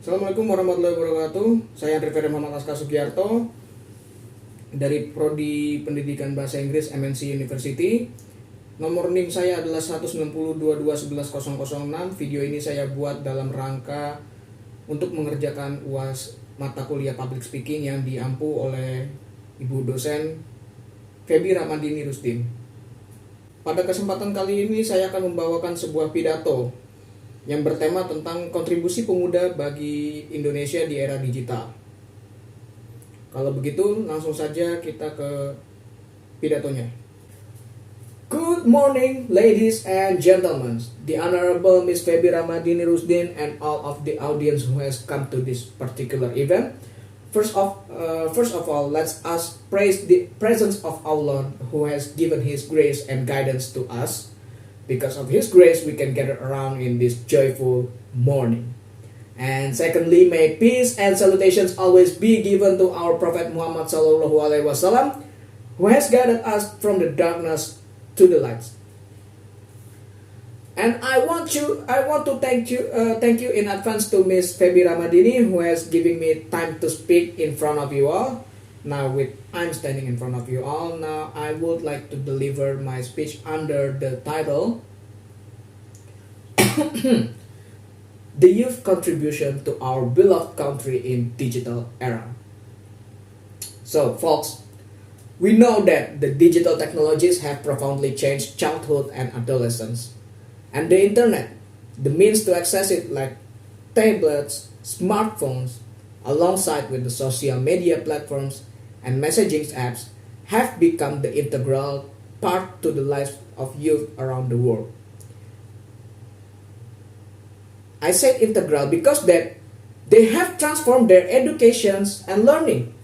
Assalamualaikum warahmatullahi wabarakatuh. Saya Anrivere Azka dari Prodi Pendidikan Bahasa Inggris MNC University. Nomor NIM saya adalah 19022111006. Video ini saya buat dalam rangka untuk mengerjakan UAS mata kuliah Public Speaking yang diampu oleh Ibu dosen Febi Ramadini Rusdin. Pada kesempatan kali ini saya akan membawakan sebuah pidato yang bertema tentang kontribusi pemuda bagi Indonesia di era digital. Kalau begitu, langsung saja kita ke pidatonya. Good morning, ladies and gentlemen. The Honorable Miss Febi Ramadini Rusdin and all of the audience who has come to this particular event. First of all, let's us praise the presence of our Lord who has given His grace and guidance to us. Because of His grace, we can gather around in this joyful morning. And secondly, may peace and salutations always be given to our Prophet Muhammad Sallallahu Alaihi Wasallam, who has guided us from the darkness to the light. And I want to thank you in advance to Miss Febi Ramadini, who has given me time to speak in front of you all. Now I'm standing in front of you all. Now I would like to deliver my speech under the title The Youth Contribution to Our Beloved Country in Digital Era. So folks, we know that the digital technologies have profoundly changed childhood and adolescence. And the internet, the means to access it like tablets, smartphones, alongside with the social media platforms and messaging apps have become the integral part to the lives of youth around the world. I said integral because that they have transformed their educations and learning.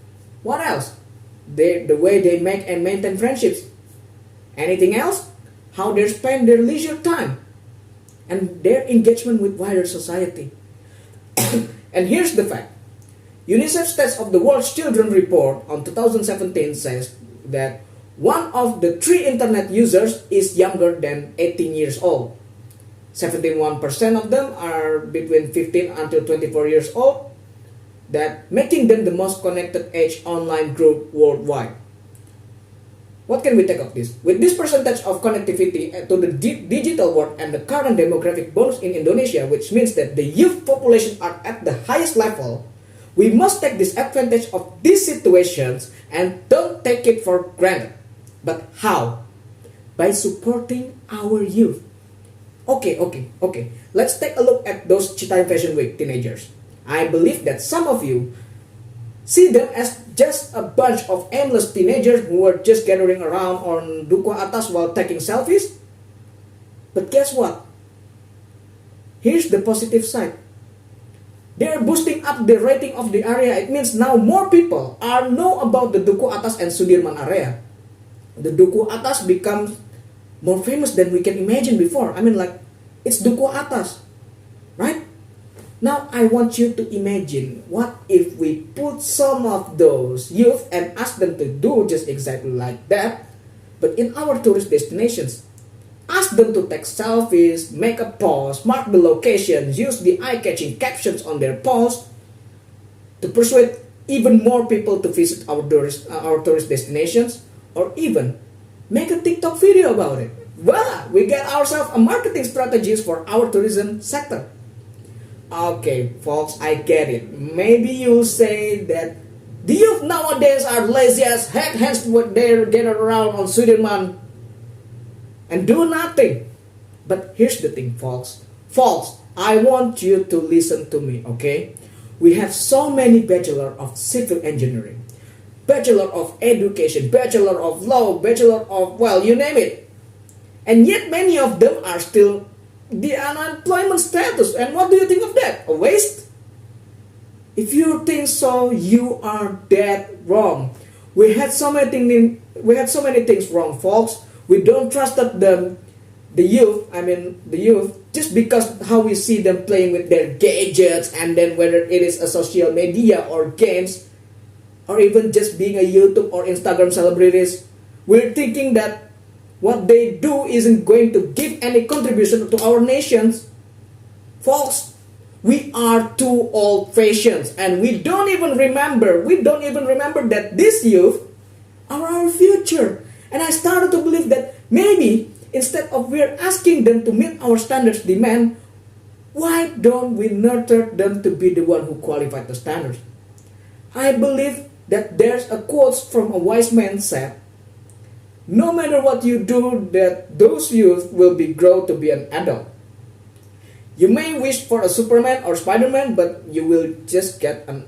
What else? The way they make and maintain friendships. Anything else? How they spend their leisure time and their engagement with wider society. And here's the fact. UNICEF Stats of the World's Children Report on 2017 says that one of the 3 internet users is younger than 18 years old. 71% of them are between 15 until 24 years old, that making them the most connected age online group worldwide. What can we take of this? With this percentage of connectivity to the digital world and the current demographic bonus in Indonesia, which means that the youth population are at the highest level, we must take this advantage of these situations and don't take it for granted. But how? By supporting our youth. Okay. Let's take a look at those Citayam Fashion Week teenagers. I believe that some of you see them as just a bunch of aimless teenagers who were just gathering around on Duku Atas while taking selfies. But guess what? Here's the positive side. They are boosting up the rating of the area. It means now more people know about the Duku Atas and Sudirman area. The Duku Atas becomes more famous than we can imagine before. I mean, like, it's Duku Atas, right? Now I want you to imagine, what if we put some of those youth and ask them to do just exactly like that, but in our tourist destinations. Ask them to take selfies, make a post, mark the location, use the eye-catching captions on their post to persuade even more people to visit our tourist destinations, or even make a TikTok video about it. Voila! We get ourselves a marketing strategies for our tourism sector. Okay, folks, I get it. Maybe you'll say that the youth nowadays are lazy as heck, hence what they're gathered around on Sudirman and do nothing. But here's the thing, folks. Folks, I want you to listen to me, okay? We have so many Bachelor of Civil Engineering, Bachelor of Education, Bachelor of Law, Bachelor of, well, you name it. And yet many of them are still the unemployment status. And what do you think of that? A waste? If you think so, you are dead wrong. We had so many things wrong, folks. We don't trust the youth, just because how we see them playing with their gadgets, and then whether it is a social media or games, or even just being a YouTube or Instagram celebrities. We're thinking that what they do isn't going to give any contribution to our nations. Folks, We are too old-fashioned, and we don't even remember that this youth are our future. And I started to believe that maybe instead of we're asking them to meet our standards demand, why don't we nurture them to be the one who qualified the standards? I believe that there's a quote from a wise man said, no matter what you do, that those youth will be grow to be an adult. You may wish for a Superman or Spider-Man, but you will just get an,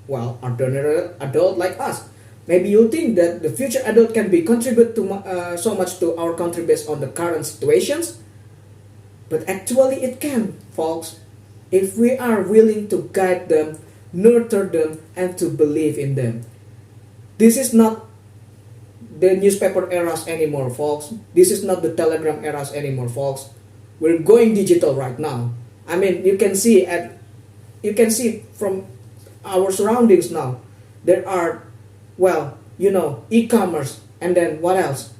ordinary adult like us. Maybe you think that the future adult can be contribute to so much to our country based on the current situations, but actually it can, folks, if we are willing to guide them, nurture them, and to believe in them. This is not the newspaper eras anymore, folks. This is not the telegram eras anymore, folks. We're going digital right now. I mean, you can see from our surroundings now. There are, e-commerce, and then what else?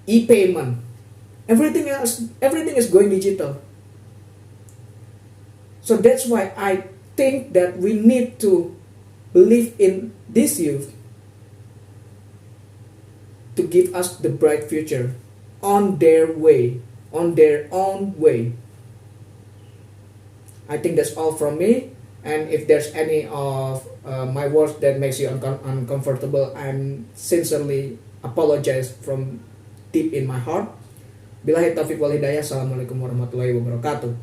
E-payment. Everything is going digital. So that's why I think that we need to believe in this youth to give us the bright future on their way, on their own way. I think that's all from me. And if there's any of my words that makes you uncomfortable, I'm sincerely apologize from deep in my heart. Billahi taufiq wal hidayah. Assalamualaikum warahmatullahi wabarakatuh.